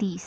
30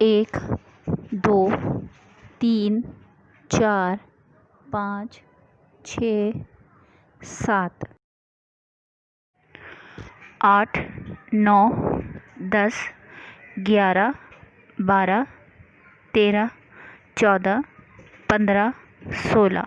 1 2 3 4 5 6 7 8 9 10 11 12 13 14 15 16।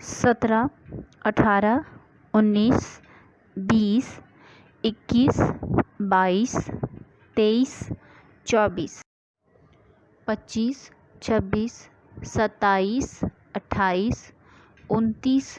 17 18 19 20 21 22 23 24 25 26 27 28 29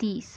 30।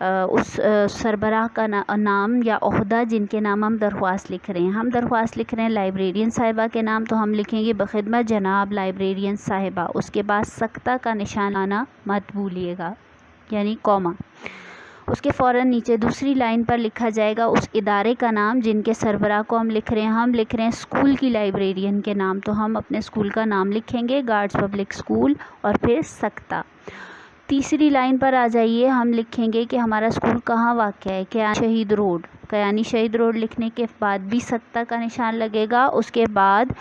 اس سربراہ کا نام یا عہدہ جن کے نام ہم درخواست لکھ رہے ہیں. ہم درخواست لکھ رہے ہیں لائبریرین صاحبہ کے نام، تو ہم لکھیں گے بخدمت جناب لائبریرین صاحبہ. اس کے بعد سکتہ کا نشان آنا مت بھولیے گا، یعنی کوما. اس کے فوراً نیچے دوسری لائن پر لکھا جائے گا اس ادارے کا نام جن کے سربراہ کو ہم لکھ رہے ہیں. ہم لکھ رہے ہیں اسکول کی لائبریرین کے نام، تو ہم اپنے اسکول کا نام لکھیں گے گارڈز پبلک اسکول اور پھر سکتہ. تیسری لائن پر آ جائیے، ہم لکھیں گے کہ ہمارا اسکول کہاں واقع ہے. کیانی شہید روڈ. کیانی شہید روڈ لکھنے کے بعد بھی سکتہ کا نشان لگے گا. اس کے بعد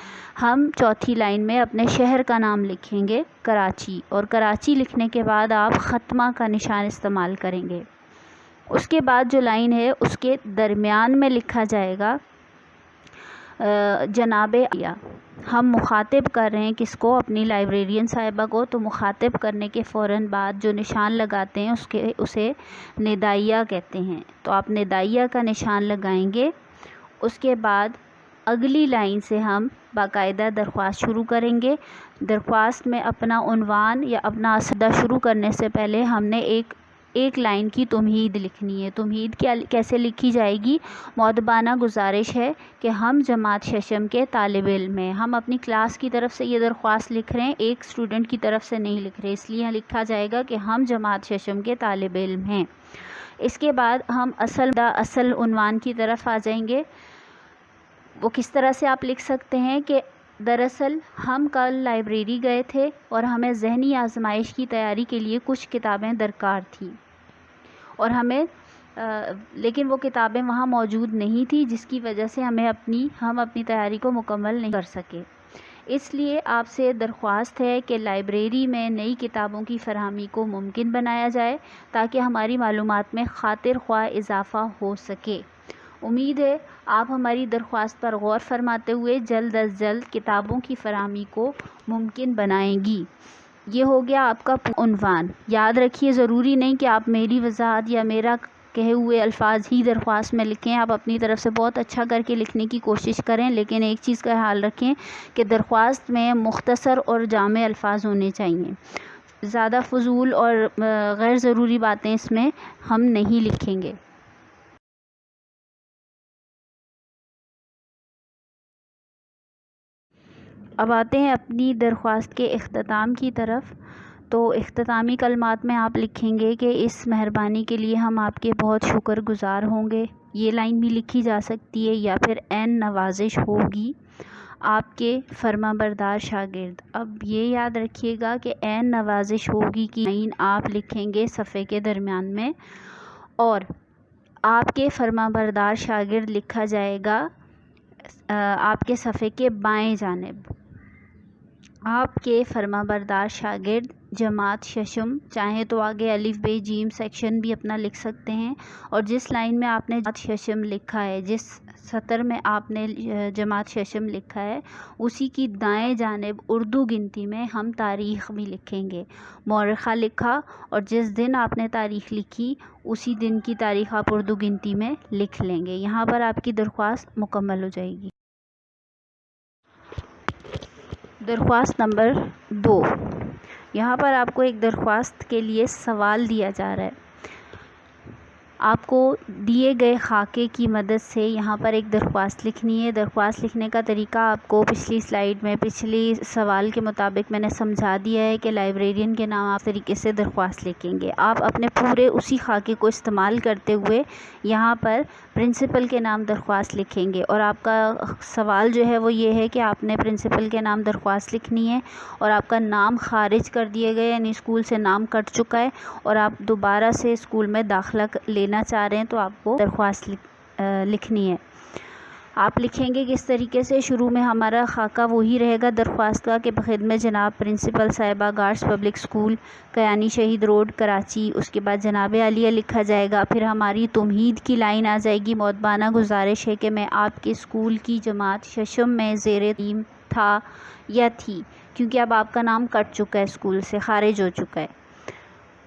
ہم چوتھی لائن میں اپنے شہر کا نام لکھیں گے کراچی، اور کراچی لکھنے کے بعد آپ ختمہ کا نشان استعمال کریں گے. اس کے بعد جو لائن ہے اس کے درمیان میں لکھا جائے گا جناب عالیہ. ہم مخاطب کر رہے ہیں کس کو؟ اپنی لائبریرین صاحبہ کو. تو مخاطب کرنے کے فوراً بعد جو نشان لگاتے ہیں اسے ندائیہ کہتے ہیں. تو آپ ندائیہ کا نشان لگائیں گے. اس کے بعد اگلی لائن سے ہم باقاعدہ درخواست شروع کریں گے. درخواست میں اپنا عنوان یا اپنا اسودہ شروع کرنے سے پہلے ہم نے ایک لائن کی تمہید لکھنی ہے. تمہید کیسے لکھی جائے گی؟ مؤدبانہ گزارش ہے کہ ہم جماعت ششم کے طالب علم ہیں. ہم اپنی کلاس کی طرف سے یہ درخواست لکھ رہے ہیں، ایک اسٹوڈنٹ کی طرف سے نہیں لکھ رہے، اس لیے لکھا جائے گا کہ ہم جماعت ششم کے طالب علم ہیں. اس کے بعد ہم اصل عنوان کی طرف آ جائیں گے. وہ کس طرح سے آپ لکھ سکتے ہیں کہ دراصل ہم کل لائبریری گئے تھے اور ہمیں ذہنی آزمائش کی تیاری کے لیے کچھ کتابیں درکار تھیں، اور لیکن وہ کتابیں وہاں موجود نہیں تھیں، جس کی وجہ سے ہم اپنی تیاری کو مکمل نہیں کر سکے. اس لیے آپ سے درخواست ہے کہ لائبریری میں نئی کتابوں کی فراہمی کو ممکن بنایا جائے تاکہ ہماری معلومات میں خاطر خواہ اضافہ ہو سکے. امید ہے آپ ہماری درخواست پر غور فرماتے ہوئے جلد از جلد کتابوں کی فراہمی کو ممکن بنائیں گی. یہ ہو گیا آپ کا عنوان. یاد رکھیے ضروری نہیں کہ آپ میری وضاحت یا میرا کہے ہوئے الفاظ ہی درخواست میں لکھیں. آپ اپنی طرف سے بہت اچھا کر کے لکھنے کی کوشش کریں، لیکن ایک چیز کا خیال رکھیں کہ درخواست میں مختصر اور جامع الفاظ ہونے چاہیے. زیادہ فضول اور غیر ضروری باتیں اس میں ہم نہیں لکھیں گے. اب آتے ہیں اپنی درخواست کے اختتام کی طرف. تو اختتامی کلمات میں آپ لکھیں گے کہ اس مہربانی کے لیے ہم آپ کے بہت شکر گزار ہوں گے. یہ لائن بھی لکھی جا سکتی ہے، یا پھر عین نوازش ہوگی آپ کے فرما بردار شاگرد. اب یہ یاد رکھیے گا کہ عین نوازش ہوگی کی لائن آپ لکھیں گے صفحے کے درمیان میں، اور آپ کے فرما بردار شاگرد لکھا جائے گا آپ کے صفحے کے بائیں جانب. آپ کے فرما بردار شاگرد جماعت ششم، چاہیں تو آگے الف ب جیم سیکشن بھی اپنا لکھ سکتے ہیں، اور جس لائن میں آپ نے جماعت ششم لکھا ہے، جس سطر میں آپ نے جماعت ششم لکھا ہے، اسی کی دائیں جانب اردو گنتی میں ہم تاریخ بھی لکھیں گے. مورخہ لکھا، اور جس دن آپ نے تاریخ لکھی اسی دن کی تاریخ آپ اردو گنتی میں لکھ لیں گے. یہاں پر آپ کی درخواست مکمل ہو جائے گی. درخواست نمبر 2. یہاں پر آپ کو ایک درخواست کے لیے سوال دیا جا رہا ہے. آپ کو دیے گئے خاکے کی مدد سے یہاں پر ایک درخواست لکھنی ہے. درخواست لکھنے کا طریقہ آپ کو پچھلی سلائیڈ میں پچھلی سوال کے مطابق میں نے سمجھا دیا ہے کہ لائبریرین کے نام آپ طریقے سے درخواست لکھیں گے. آپ اپنے پورے اسی خاکے کو استعمال کرتے ہوئے یہاں پر پرنسپل کے نام درخواست لکھیں گے، اور آپ کا سوال جو ہے وہ یہ ہے کہ آپ نے پرنسپل کے نام درخواست لکھنی ہے، اور آپ کا نام خارج کر دیے گئے، یعنی اسکول سے نام کٹ چکا ہے، اور آپ دوبارہ سے اسکول میں داخلہ لینا چاہ رہے ہیں، تو آپ کو درخواست لکھنی ہے. آپ لکھیں گے کس طریقے سے؟ شروع میں ہمارا خاکہ وہی رہے گا درخواست کا کہ بخدمت جناب پرنسپل صاحبہ گارڈز پبلک اسکول کیانی شہید روڈ کراچی. اس کے بعد جناب عالیہ لکھا جائے گا. پھر ہماری تمہید کی لائن آ جائے گی، مؤدبانہ گزارش ہے کہ میں آپ کے اسکول کی جماعت ششم میں زیر تعلیم تھا یا تھی، کیونکہ اب آپ کا نام کٹ چکا ہے، اسکول سے خارج ہو چکا ہے.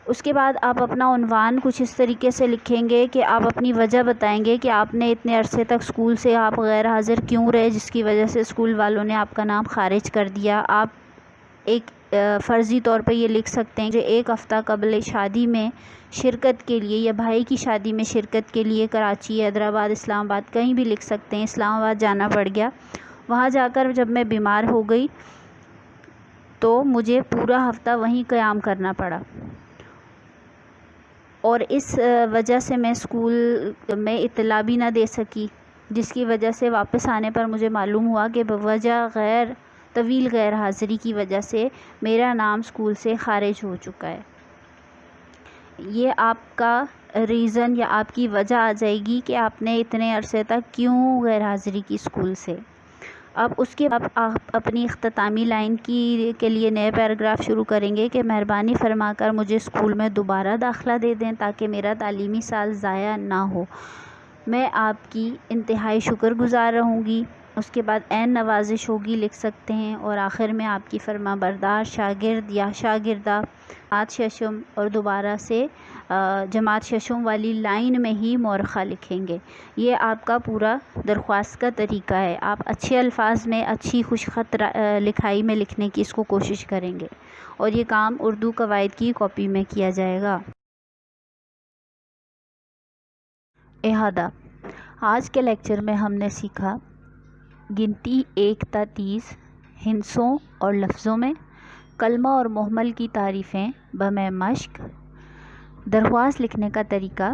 اس کے بعد آپ اپنا عنوان کچھ اس طریقے سے لکھیں گے کہ آپ اپنی وجہ بتائیں گے کہ آپ نے اتنے عرصے تک اسکول سے آپ غیر حاضر کیوں رہے، جس کی وجہ سے اسکول والوں نے آپ کا نام خارج کر دیا. آپ ایک فرضی طور پہ یہ لکھ سکتے ہیں جو 1 ہفتہ قبل شادی میں شرکت کے لیے یا بھائی کی شادی میں شرکت کے لیے کراچی، حیدرآباد، اسلام آباد کہیں بھی لکھ سکتے ہیں. اسلام آباد جانا پڑ گیا. وہاں جا کر جب میں بیمار ہو گئی تو مجھے پورا ہفتہ وہیں قیام کرنا پڑا، اور اس وجہ سے میں اسکول میں اطلاع بھی نہ دے سکی، جس کی وجہ سے واپس آنے پر مجھے معلوم ہوا کہ بوجہ طویل غیر حاضری کی وجہ سے میرا نام اسکول سے خارج ہو چکا ہے. یہ آپ کا ریزن یا آپ کی وجہ آ جائے گی کہ آپ نے اتنے عرصے تک کیوں غیر حاضری کی اسکول سے. اب اس کے بعد آپ اپنی اختتامی لائن کے لیے نئے پیراگراف شروع کریں گے کہ مہربانی فرما کر مجھے اسکول میں دوبارہ داخلہ دے دیں تاکہ میرا تعلیمی سال ضائع نہ ہو. میں آپ کی انتہائی شکر گزار رہوں گی. اس کے بعد عین نوازش ہوگی لکھ سکتے ہیں، اور آخر میں آپ کی فرما بردار شاگرد یا شاگردہ جماعت ششم، اور دوبارہ سے جماعت ششم والی لائن میں ہی مورخہ لکھیں گے. یہ آپ کا پورا درخواست کا طریقہ ہے. آپ اچھے الفاظ میں اچھی خوش خط لکھائی میں لکھنے کی اس کو کوشش کریں گے، اور یہ کام اردو قواعد کی کاپی میں کیا جائے گا. احاطہ. آج کے لیکچر میں ہم نے سیکھا گنتی 1 تا 30 ہندسوں اور لفظوں میں، کلمہ اور محمل کی تعریفیں بمِ مشق، درخواست لکھنے کا طریقہ،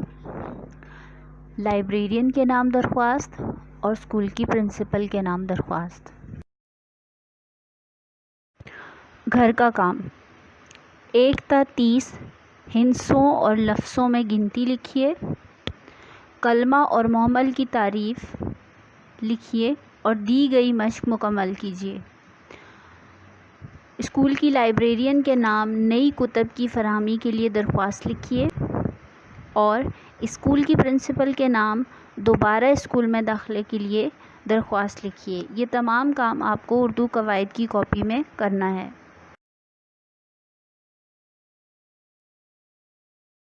لائبریرین کے نام درخواست اور اسکول کی پرنسپل کے نام درخواست. گھر کا کام. 1 تا 30 ہندسوں اور لفظوں میں گنتی لکھیے، کلمہ اور محمل کی تعریف لکھیے اور دی گئی مشق مکمل کیجیے. اسکول کی لائبریرین کے نام نئی کتب کی فراہمی کے لیے درخواست لکھیے، اور اسکول کی پرنسپل کے نام دوبارہ اسکول میں داخلے کے لیے درخواست لکھیے. یہ تمام کام آپ کو اردو قواعد کی کاپی میں کرنا ہے.